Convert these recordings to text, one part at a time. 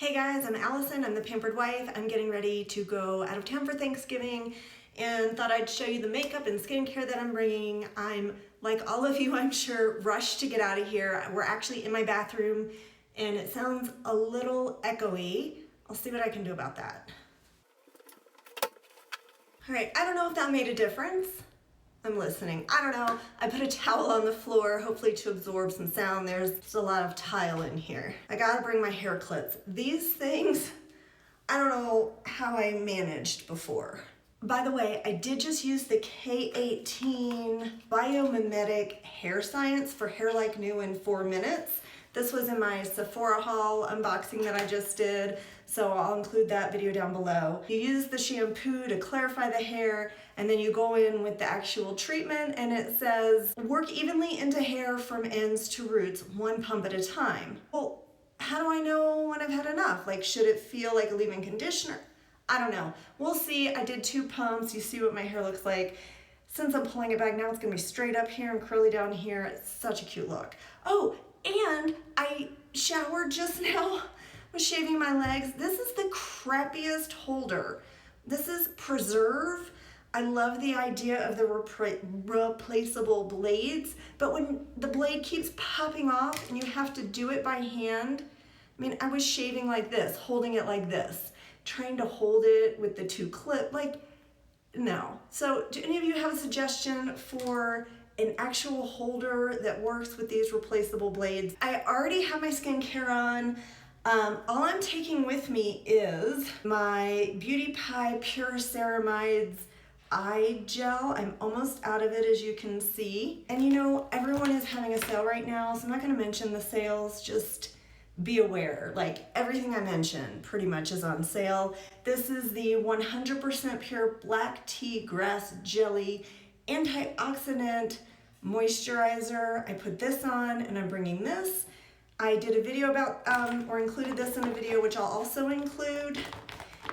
Hey guys, I'm Allison, I'm the Pampered Wife. I'm getting ready to go out of town for Thanksgiving and thought I'd show you the makeup and skincare that I'm bringing. I'm, like all of you, I'm sure, rushed to get out of here. We're actually in my bathroom and it sounds a little echoey. I'll see what I can do about that. All right, I don't know if that made a difference. I'm listening. I don't know. I put a towel on the floor, hopefully to absorb some sound. There's just a lot of tile in here. I gotta bring my hair clips. These things, I don't know how I managed before. By the way, I did just use the K18 Biomimetic Hair Science for hair like new in 4 minutes. This was in my Sephora haul unboxing that I just did, so I'll include that video down below. You use the shampoo to clarify the hair, and then you go in with the actual treatment, and it says, work evenly into hair from ends to roots, 1 pump at a time. Well, how do I know when I've had enough? Like, should it feel like a leave-in conditioner? I don't know. We'll see. I did 2 pumps. You see what my hair looks like. Since I'm pulling it back, now it's gonna be straight up here and curly down here. It's such a cute look. Oh, and I showered just now, was shaving my legs. This is the crappiest holder. This is Preserve. I love the idea of the replaceable blades, but when the blade keeps popping off and you have to do it by hand, I mean, I was shaving like this, holding it like this, trying to hold it with the 2 clip, like, no. So do any of you have a suggestion for an actual holder that works with these replaceable blades? I already have my skincare on. All I'm taking with me is my Beauty Pie Pure Ceramides eye gel. I'm almost out of it, as you can see. And you know, everyone is having a sale right now, so I'm not gonna mention the sales, just be aware. Like, everything I mentioned pretty much is on sale. This is the 100% pure black tea grass jelly antioxidant moisturizer. I put this on and I'm bringing this. I did a video about, or included this in a video, which I'll also include.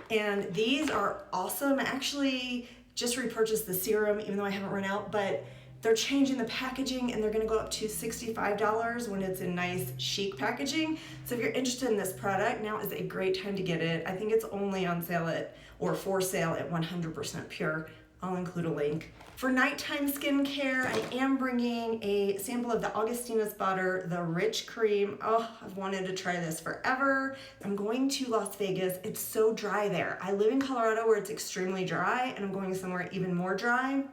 And these are awesome. I actually just repurchased the serum, even though I haven't run out, but they're changing the packaging and they're gonna go up to $65 when it's in nice chic packaging. So if you're interested in this product, now is a great time to get it. I think it's only on sale at, or for sale at 100% pure. I'll include a link. For nighttime skincare, I am bringing a sample of the Augustina's Butter, the Rich Cream. Oh, I've wanted to try this forever. I'm going to Las Vegas. It's so dry there. I live in Colorado where it's extremely dry, and I'm going somewhere even more dry.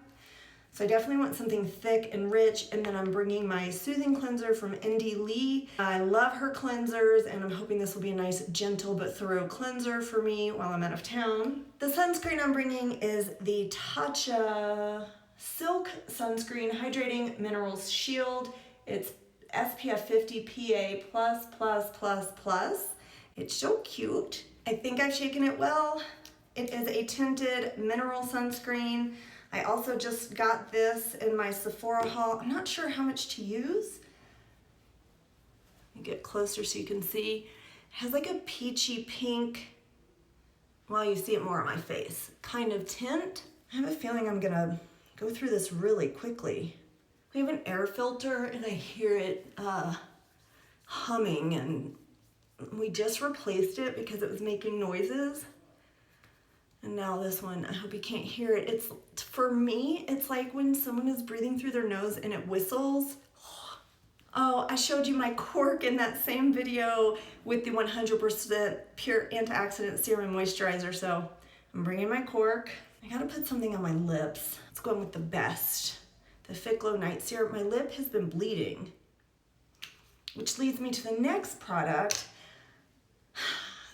So I definitely want something thick and rich, and then I'm bringing my Soothing Cleanser from Indy Lee. I love her cleansers, and I'm hoping this will be a nice, gentle but thorough cleanser for me while I'm out of town. The sunscreen I'm bringing is the Tatcha Silk Sunscreen Hydrating Minerals Shield. It's SPF 50 PA++++. It's so cute. I think I've shaken it well. It is a tinted mineral sunscreen. I also just got this in my Sephora haul. I'm not sure how much to use. Let me get closer so you can see. It has like a peachy pink, well, you see it more on my face, kind of tint. I have a feeling I'm gonna go through this really quickly. We have an air filter and I hear it humming, and we just replaced it because it was making noises. And now this one, I hope you can't hear it. It's, for me, it's like when someone is breathing through their nose and it whistles. Oh, I showed you my cork in that same video with the 100% pure antioxidant serum moisturizer. So I'm bringing my cork. I gotta put something on my lips. Let's go in with the best, the Fit Glow Night Serum. My lip has been bleeding, which leads me to the next product.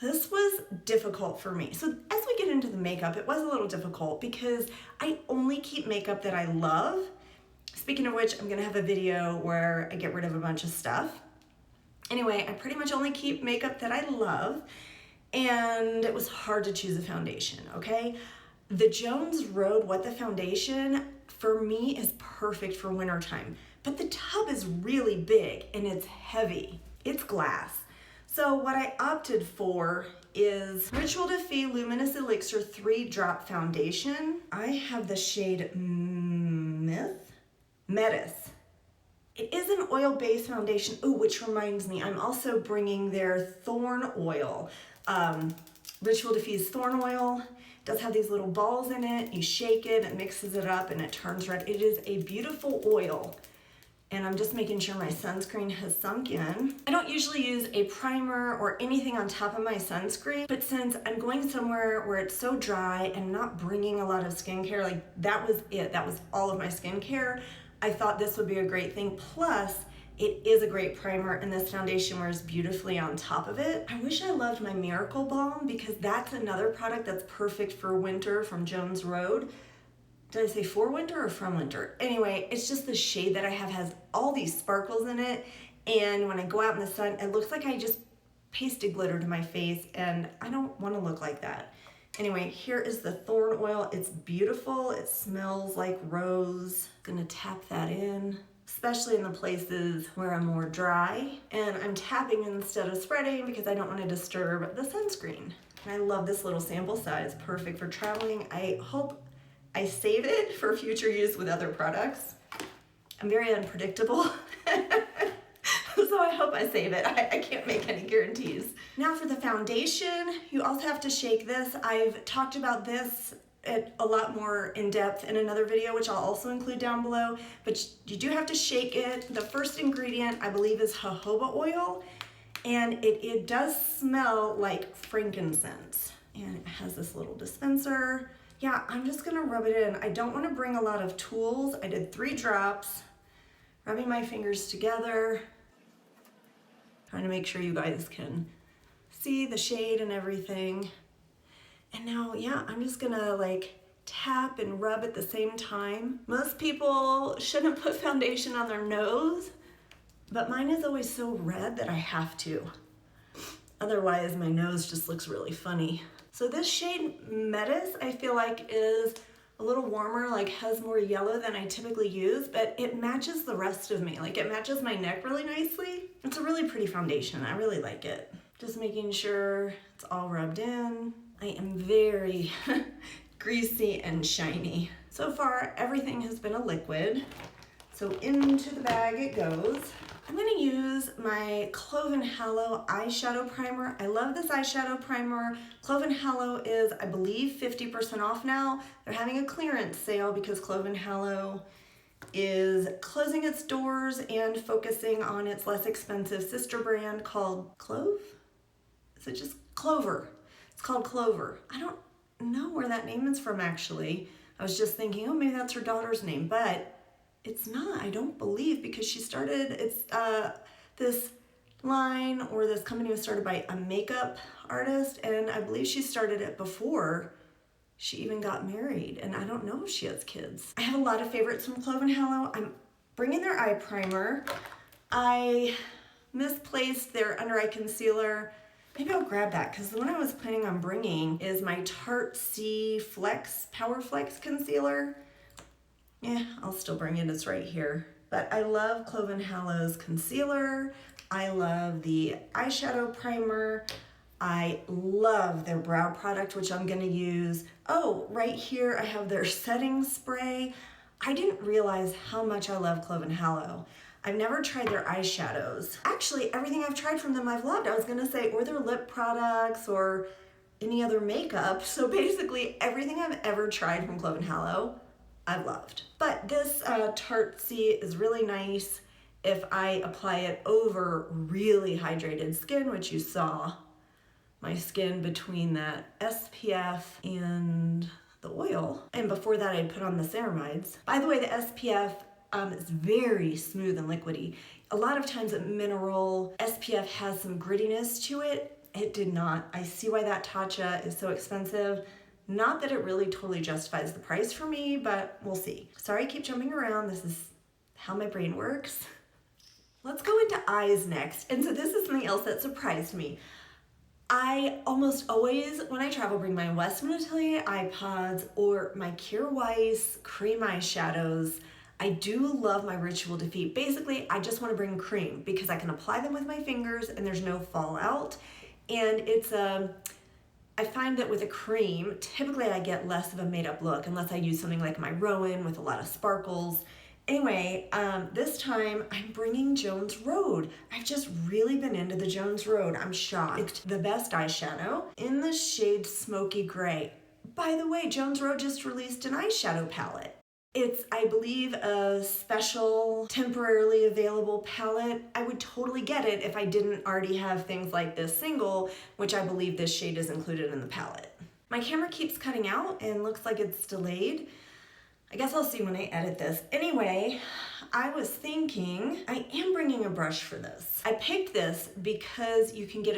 This was difficult for me. So as we get into the makeup, it was a little difficult because I only keep makeup that I love. Speaking of which, I'm gonna have a video where I get rid of a bunch of stuff. Anyway, I pretty much only keep makeup that I love, and it was hard to choose a foundation, okay? The Jones Road What the Foundation, for me, is perfect for wintertime, but the tub is really big and it's heavy. It's glass. So what I opted for is Rituel de Fille Luminous Elixir 3-Drop Foundation. I have the shade Metis. It is an oil-based foundation. Oh, which reminds me, I'm also bringing their Thorn Oil. Rituel de Fille's Thorn Oil. It does have these little balls in it. You shake it, it mixes it up, and it turns red. It is a beautiful oil. And I'm just making sure my sunscreen has sunk in. I don't usually use a primer or anything on top of my sunscreen, but since I'm going somewhere where it's so dry and not bringing a lot of skincare, like that was it, that was all of my skincare, I thought this would be a great thing. Plus, it is a great primer and this foundation wears beautifully on top of it. I wish I loved my Miracle Balm because that's another product that's perfect for winter from Jones Road. Did I say for winter or from winter? Anyway, it's just the shade that I have has all these sparkles in it. And when I go out in the sun, it looks like I just pasted glitter to my face and I don't want to look like that. Anyway, here is the Thorn Oil. It's beautiful. It smells like rose. Gonna tap that in, especially in the places where I'm more dry. And I'm tapping instead of spreading because I don't want to disturb the sunscreen. And I love this little sample size, perfect for traveling. I hope I save it for future use with other products. I'm very unpredictable, so I hope I save it. I can't make any guarantees. Now for the foundation, you also have to shake this. I've talked about this a lot more in depth in another video, which I'll also include down below, but you do have to shake it. The first ingredient, I believe, is jojoba oil, and it does smell like frankincense. And it has this little dispenser. Yeah, I'm just gonna rub it in. I don't wanna bring a lot of tools. I did 3 drops, rubbing my fingers together, trying to make sure you guys can see the shade and everything. And now, yeah, I'm just gonna like tap and rub at the same time. Most people shouldn't put foundation on their nose, but mine is always so red that I have to. Otherwise, my nose just looks really funny. So this shade Metis, I feel like is a little warmer, like has more yellow than I typically use, but it matches the rest of me. Like it matches my neck really nicely. It's a really pretty foundation. I really like it. Just making sure it's all rubbed in. I am very greasy and shiny. So far, everything has been a liquid. So into the bag it goes. I'm gonna use my Clove and Hallow eyeshadow primer. I love this eyeshadow primer. Clove and Hallow is, I believe, 50% off now. They're having a clearance sale because Clove and Hallow is closing its doors and focusing on its less expensive sister brand called Clove? Is it just Clover? It's called Clover. I don't know where that name is from actually. I was just thinking, oh, maybe that's her daughter's name, but it's not, I don't believe, because she started, it's this line or this company was started by a makeup artist, and I believe she started it before she even got married, and I don't know if she has kids. I have a lot of favorites from Clove and Hallow. I'm bringing their eye primer. I misplaced their under eye concealer. Maybe I'll grab that because the one I was planning on bringing is my Tarte C Flex Power Flex Concealer. Yeah, I'll still bring it, it's right here. But I love Clove and Hallow's concealer. I love the eyeshadow primer. I love their brow product, which I'm gonna use. Oh, right here I have their setting spray. I didn't realize how much I love Clove and Hallow. I've never tried their eyeshadows. Actually, everything I've tried from them I've loved. I was gonna say, or their lip products or any other makeup. So basically everything I've ever tried from Clove and Hallow, I've loved. But this Tarte C is really nice if I apply it over really hydrated skin, which you saw my skin between that SPF and the oil. And before that, I put on the ceramides. By the way, the SPF is very smooth and liquidy. A lot of times at Mineral, SPF has some grittiness to it. It did not. I see why that Tatcha is so expensive. Not that it really totally justifies the price for me, but we'll see. Sorry I keep jumping around. This is how my brain works. Let's go into eyes next. And so this is something else that surprised me. I almost always, when I travel, bring my Westman Atelier iPods or my Kjaer Weis cream eyeshadows. I do love my Rituel de Fille. Basically, I just want to bring cream because I can apply them with my fingers and there's no fallout. And it's I find that with a cream, typically I get less of a made up look unless I use something like my Rowan with a lot of sparkles. Anyway, this time I'm bringing Jones Road. I've just really been into the Jones Road. I'm shocked. It's the best eyeshadow in the shade Smoky Gray. By the way, Jones Road just released an eyeshadow palette. It's, I believe, a special, temporarily available palette. I would totally get it if I didn't already have things like this single, which I believe this shade is included in the palette. My camera keeps cutting out and looks like it's delayed. I guess I'll see when I edit this. Anyway, I was thinking I am bringing a brush for this. I picked this because you can get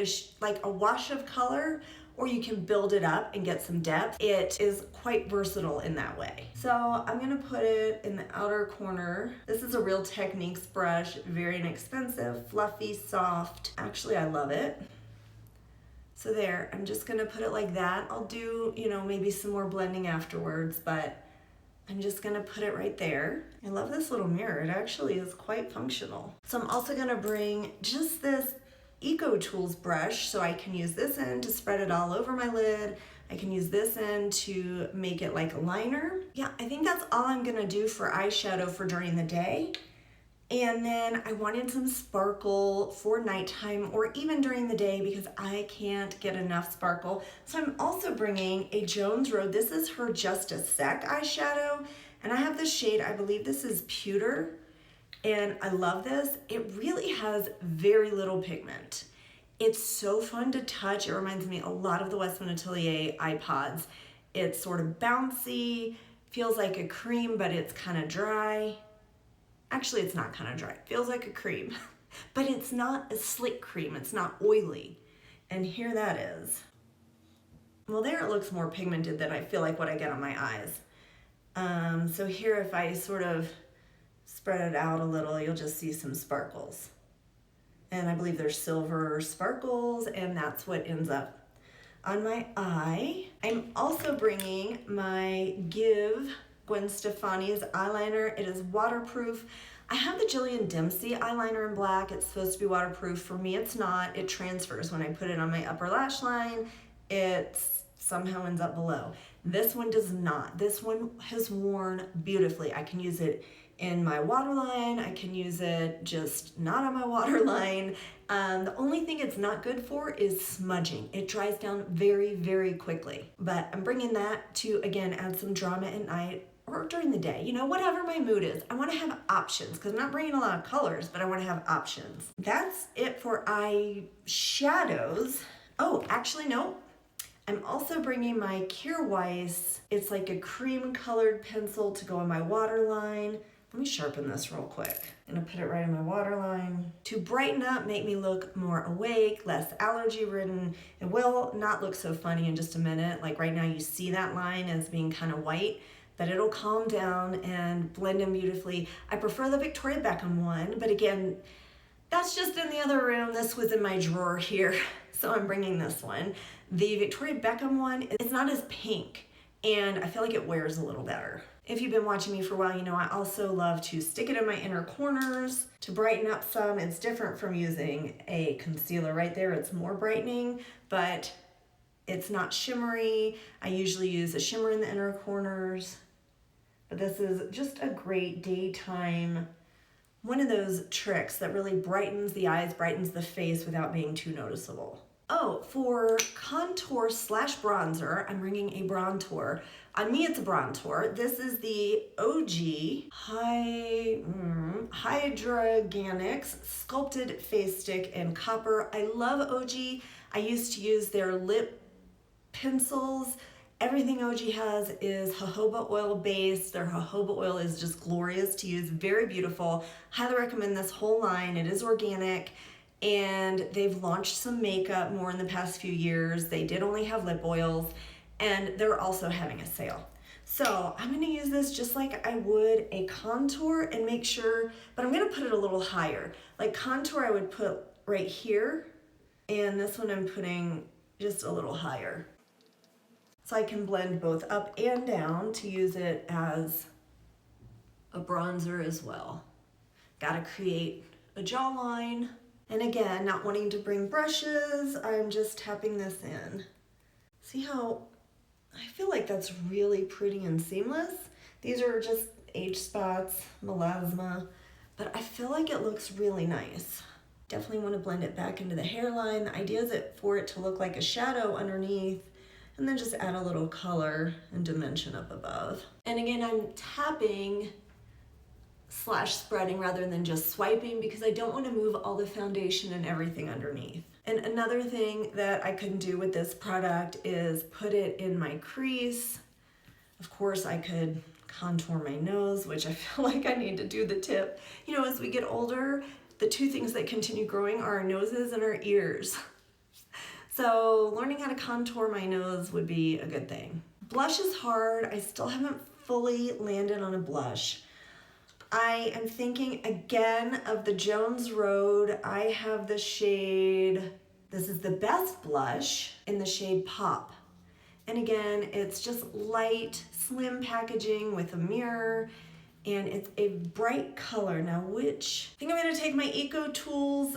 a wash of color, or you can build it up and get some depth. It is quite versatile in that way. So I'm gonna put it in the outer corner. This is a Real Techniques brush, very inexpensive, fluffy, soft. Actually, I love it. So there, I'm just gonna put it like that. I'll do, maybe some more blending afterwards, but I'm just gonna put it right there. I love this little mirror. It actually is quite functional. So I'm also gonna bring just this Eco Tools brush, so I can use this end to spread it all over my lid. I can use this end to make it like a liner. Yeah, I think that's all I'm gonna do for eyeshadow for during the day. And then I wanted some sparkle for nighttime or even during the day because I can't get enough sparkle. So I'm also bringing a Jones Road. This is her Just a Sec eyeshadow. And I have the shade, I believe this is Pewter. And I love this. It really has very little pigment. It's so fun to touch. It reminds me a lot of the Westman Atelier iPods. It's sort of bouncy, feels like a cream, but it's kind of dry. Actually, it's not kind of dry. It feels like a cream, but it's not a slick cream. It's not oily. And here that is. Well, there it looks more pigmented than I feel like what I get on my eyes. So here, if I sort of spread it out a little, you'll just see some sparkles. And I believe there's silver sparkles, and that's what ends up on my eye. I'm also bringing my Give Gwen Stefani's eyeliner. It is waterproof. I have the Jillian Dempsey eyeliner in black. It's supposed to be waterproof. For me, it's not. It transfers. When I put it on my upper lash line, it somehow ends up below. This one does not. This one has worn beautifully. I can use it in my waterline. I can use it just not on my waterline. The only thing it's not good for is smudging. It dries down very, very quickly. But I'm bringing that to, again, add some drama at night or during the day, whatever my mood is. I want to have options because I'm not bringing a lot of colors, but I want to have options. That's it for eyeshadows. Oh, actually, no. I'm also bringing my Kjaer Weis. It's like a cream colored pencil to go on my waterline. Let me sharpen this real quick. I'm gonna put it right in my waterline. To brighten up, make me look more awake, less allergy ridden. It will not look so funny in just a minute. Like right now you see that line as being kind of white, but it'll calm down and blend in beautifully. I prefer the Victoria Beckham one, but again, that's just in the other room. This was in my drawer here, so I'm bringing this one. The Victoria Beckham one, it's not as pink, and I feel like it wears a little better. If you've been watching me for a while, I also love to stick it in my inner corners to brighten up some. It's different from using a concealer right there. It's more brightening, but it's not shimmery. I usually use a shimmer in the inner corners, but this is just a great daytime, one of those tricks that really brightens the eyes, brightens the face without being too noticeable. Oh, for contour / bronzer, I'm bringing a Brontour. On me, it's a Brontour. This is the OG Hydroganics Sculpted Face Stick in Copper. I love OG. I used to use their lip pencils. Everything OG has is jojoba oil based. Their jojoba oil is just glorious to use, very beautiful. Highly recommend this whole line. It is organic. And they've launched some makeup more in the past few years. They did only have lip oils, and they're also having a sale. So I'm gonna use this just like I would a contour and make sure, but I'm gonna put it a little higher. Like contour I would put right here, and this one I'm putting just a little higher. So I can blend both up and down to use it as a bronzer as well. Gotta create a jawline. And again, not wanting to bring brushes, I'm just tapping this in. See how I feel like that's really pretty and seamless? These are just age spots, melasma, but I feel like it looks really nice. Definitely want to blend it back into the hairline. The idea is for it to look like a shadow underneath, and then just add a little color and dimension up above. And again, I'm tapping / spreading rather than just swiping because I don't want to move all the foundation and everything underneath. And another thing that I couldn't do with this product is put it in my crease. Of course, I could contour my nose, which I feel like I need to do the tip. You know, as we get older, the two things that continue growing are our noses and our ears. So learning how to contour my nose would be a good thing. Blush is hard. I still haven't fully landed on a blush. I am thinking again of the Jones Road. I have the shade, this is the Best Blush in the shade Pop. And again, it's just light, slim packaging with a mirror, and it's a bright color. Now I think I'm gonna take my Eco Tools,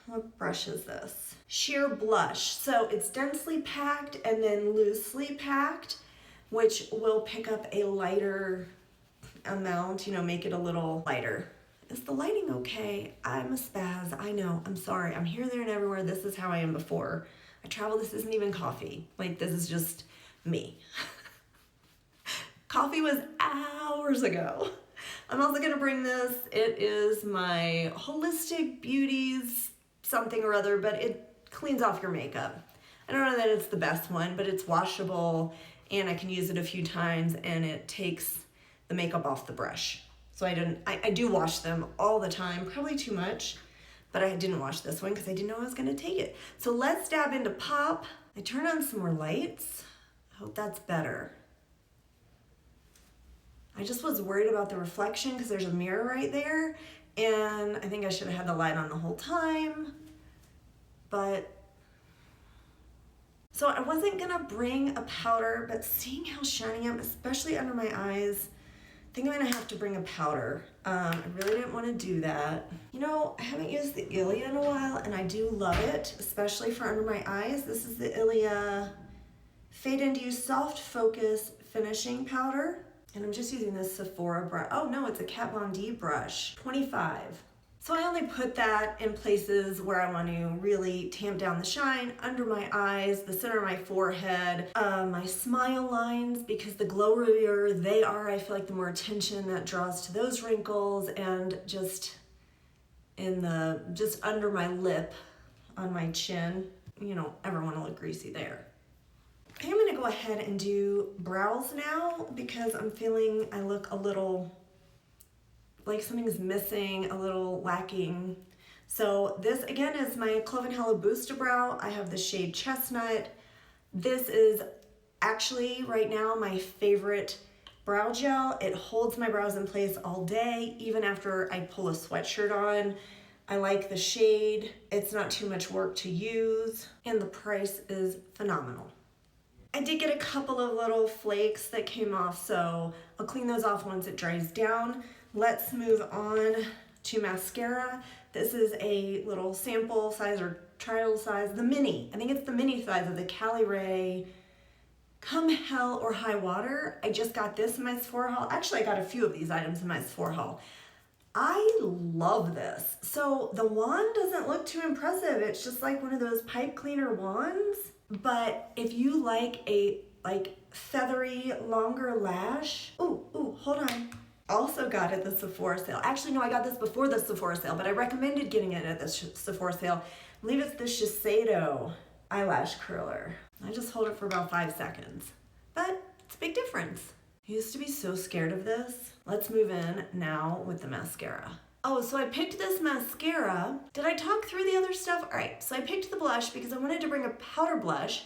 what brush is this? Sheer Blush. So it's densely packed and then loosely packed, which will pick up a lighter amount, you know, make it a little lighter. Is the lighting okay? I'm a spaz, I know, I'm sorry. I'm here, there, and everywhere. This is how I am before I travel. This isn't even coffee. Like, this is just me. Coffee was hours ago. I'm also gonna bring this. It is my Holistic Beauties something or other, but it cleans off your makeup. I don't know that it's the best one, but it's washable and I can use it a few times and it takes the makeup off the brush. So I do wash them all the time, probably too much, but I didn't wash this one because I didn't know I was gonna take it. So let's dab into Pop. I turn on some more lights. I hope that's better. I just was worried about the reflection because there's a mirror right there, and I think I should have had the light on the whole time, but so I wasn't gonna bring a powder, but seeing how shiny I am, especially under my eyes, I think I'm gonna have to bring a powder. I really didn't want to do that. You know, I haven't used the Ilia in a while, and I do love it, especially for under my eyes. This is the Ilia Fade Into You Soft Focus Finishing Powder. And I'm just using this Sephora brush. Oh no, it's a Kat Von D brush, 25. So I only put that in places where I want to really tamp down the shine, under my eyes, the center of my forehead, my smile lines, because the glowier they are, I feel like the more attention that draws to those wrinkles, and just under my lip, on my chin. You don't ever want to look greasy there. I think I'm gonna go ahead and do brows now because I'm feeling I look a little like something's missing, a little lacking. So this again is my Cloven Hella Booster Brow. I have the shade Chestnut. This is actually right now my favorite brow gel. It holds my brows in place all day, even after I pull a sweatshirt on. I like the shade. It's not too much work to use, and the price is phenomenal. I did get a couple of little flakes that came off, so I'll clean those off once it dries down. Let's move on to mascara. This is a little sample size or trial size, the mini. I think it's the mini size of the Cali Ray Come Hell or High Water. I just got this in my Sephora haul. Actually, I got a few of these items in my Sephora haul. I love this. So the wand doesn't look too impressive. It's just like one of those pipe cleaner wands. But if you like a feathery, longer lash, ooh, hold on. Also got it at the Sephora sale. Actually, no, I got this before the Sephora sale, but I recommended getting it at the Sephora sale. I believe it's the Shiseido eyelash curler. I just hold it for about 5 seconds, but it's a big difference. I used to be so scared of this. Let's move in now with the mascara. Oh, so I picked this mascara. Did I talk through the other stuff? All right, so I picked the blush because I wanted to bring a powder blush,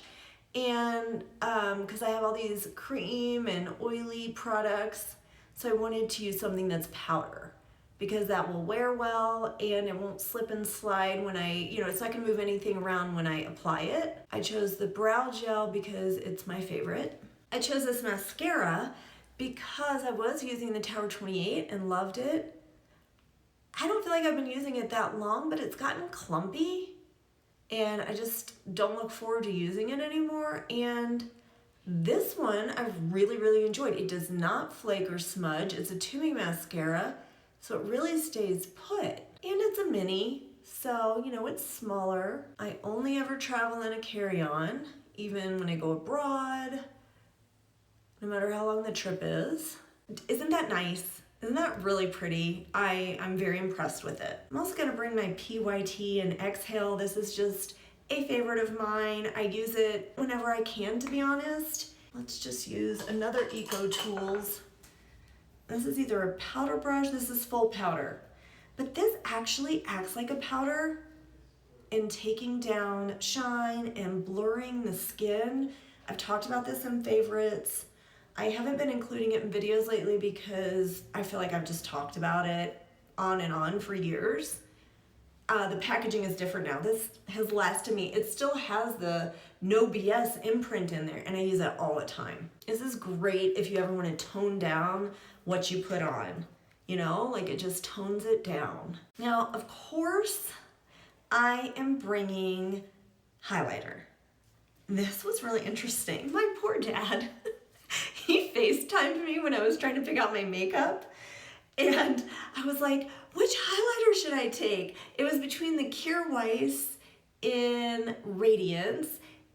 and because I have all these cream and oily products, so I wanted to use something that's powder because that will wear well and it won't slip and slide when it's not gonna move anything around when I apply it. I chose the brow gel because it's my favorite. I chose this mascara because I was using the Tower 28 and loved it. I don't feel like I've been using it that long, but it's gotten clumpy and I just don't look forward to using it anymore. And This one I've really enjoyed. It does not flake or smudge. It's a tubing mascara, so it really stays put. And it's a mini, so you know, it's smaller. I only ever travel in a carry-on, even when I go abroad, no matter how long the trip is. Isn't that nice? Isn't that really pretty? I'm very impressed with it. I'm also gonna bring my PYT and Exhale. This is just a favorite of mine. I use it whenever I can, to be honest. Let's just use another Eco Tools. This is either a powder brush, this is full powder. But this actually acts like a powder in taking down shine and blurring the skin. I've talked about this in favorites. I haven't been including it in videos lately because I feel like I've just talked about it on and on for years. The packaging is different now. This has lasted me. It still has the no BS imprint in there, and I use it all the time. This is great if you ever want to tone down what you put on. You know, like it just tones it down. Now, of course, I am bringing highlighter. This was really interesting. My poor dad. He FaceTimed me when I was trying to pick out my makeup, and I was like, which highlighter should I take? It was between the Kjaer Weis in Radiance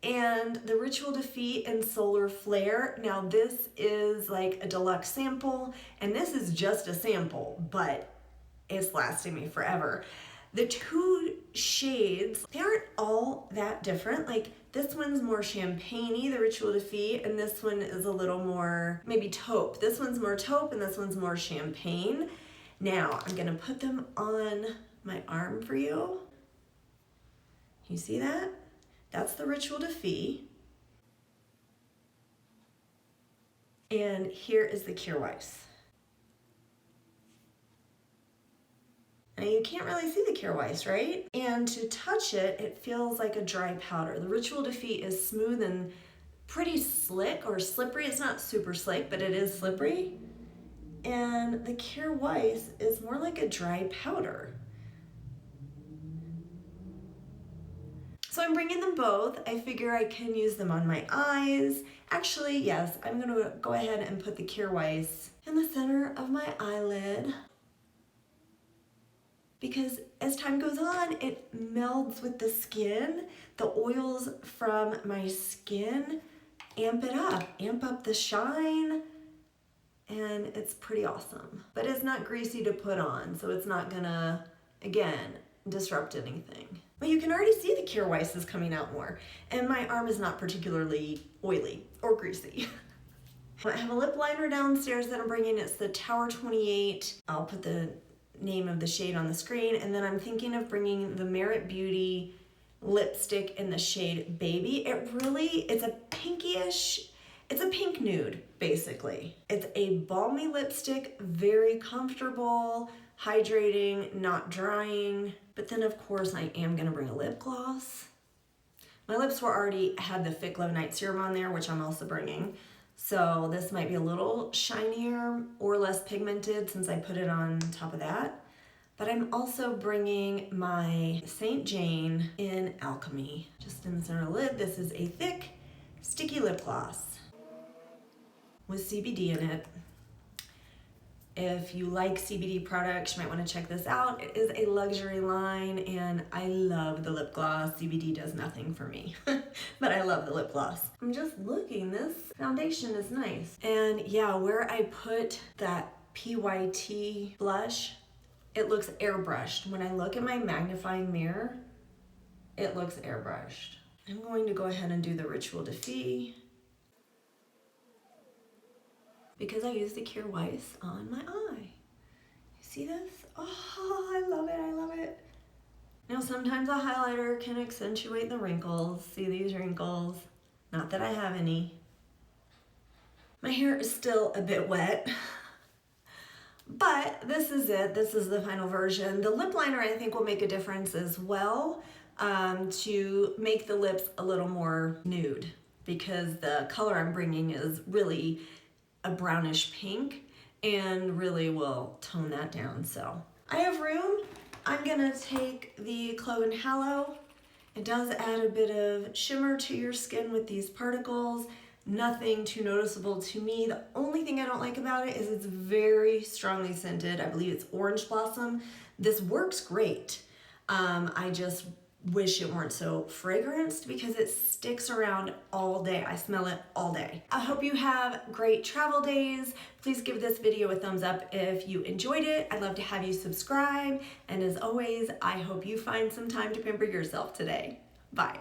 and the Rituel de Fille in Solar Flare. Now this is like a deluxe sample, and this is just a sample, but it's lasting me forever. The two shades, they aren't all that different. Like this one's more champagne-y, the Rituel de Fille, and this one is a little more maybe taupe. This one's more taupe and this one's more champagne. Now I'm gonna put them on my arm for you. You see that? That's the Rituel de Fille. And here is the Kjaer Weis. Now you can't really see the Kjaer Weis, right? And to touch it, it feels like a dry powder. The Rituel de Fille is smooth and pretty slick or slippery. It's not super slick, but it is slippery. And the Kjaer Weis is more like a dry powder. So I'm bringing them both. I figure I can use them on my eyes. Actually, yes, I'm gonna go ahead and put the Kjaer Weis in the center of my eyelid, because as time goes on, it melds with the skin. The oils from my skin amp up the shine, and it's pretty awesome. But it's not greasy to put on, so it's not gonna, again, disrupt anything. But you can already see the Kjaer Weis is coming out more, and my arm is not particularly oily or greasy. I have a lip liner downstairs that I'm bringing. It's the Tower 28. I'll put the name of the shade on the screen, and then I'm thinking of bringing the Merit Beauty lipstick in the shade Baby. It's a pinkish, it's a pink nude, basically. It's a balmy lipstick, very comfortable, hydrating, not drying. But then of course I am gonna bring a lip gloss. My lips had the Fit Glow Night Serum on there, which I'm also bringing. So this might be a little shinier or less pigmented since I put it on top of that. But I'm also bringing my St. Jane in Alchemy. Just in the center of the lid, this is a thick, sticky lip gloss with CBD in it. If you like CBD products, you might want to check this out. It is a luxury line, and I love the lip gloss. CBD does nothing for me, but I love the lip gloss. I'm just looking, this foundation is nice. And yeah, where I put that PYT blush, it looks airbrushed. When I look at my magnifying mirror, it looks airbrushed. I'm going to go ahead and do the Rituel de Fille, because I use the Kjaer Weis on my eye. You see this? Oh, I love it, I love it. Now sometimes a highlighter can accentuate the wrinkles. See these wrinkles? Not that I have any. My hair is still a bit wet, but this is it. This is the final version. The lip liner I think will make a difference as well, to make the lips a little more nude, because the color I'm bringing is really a brownish pink and really will tone that down. So I have room. I'm gonna take the Cloven Hallow. It does add a bit of shimmer to your skin with these particles. Nothing too noticeable to me. The only thing I don't like about it is it's very strongly scented. I believe it's orange blossom. This works great. I just wish it weren't so fragranced because it sticks around all day. I smell it all day. I hope you have great travel days. Please give this video a thumbs up if you enjoyed it. I'd love to have you subscribe. And as always, I hope you find some time to pamper yourself today. Bye.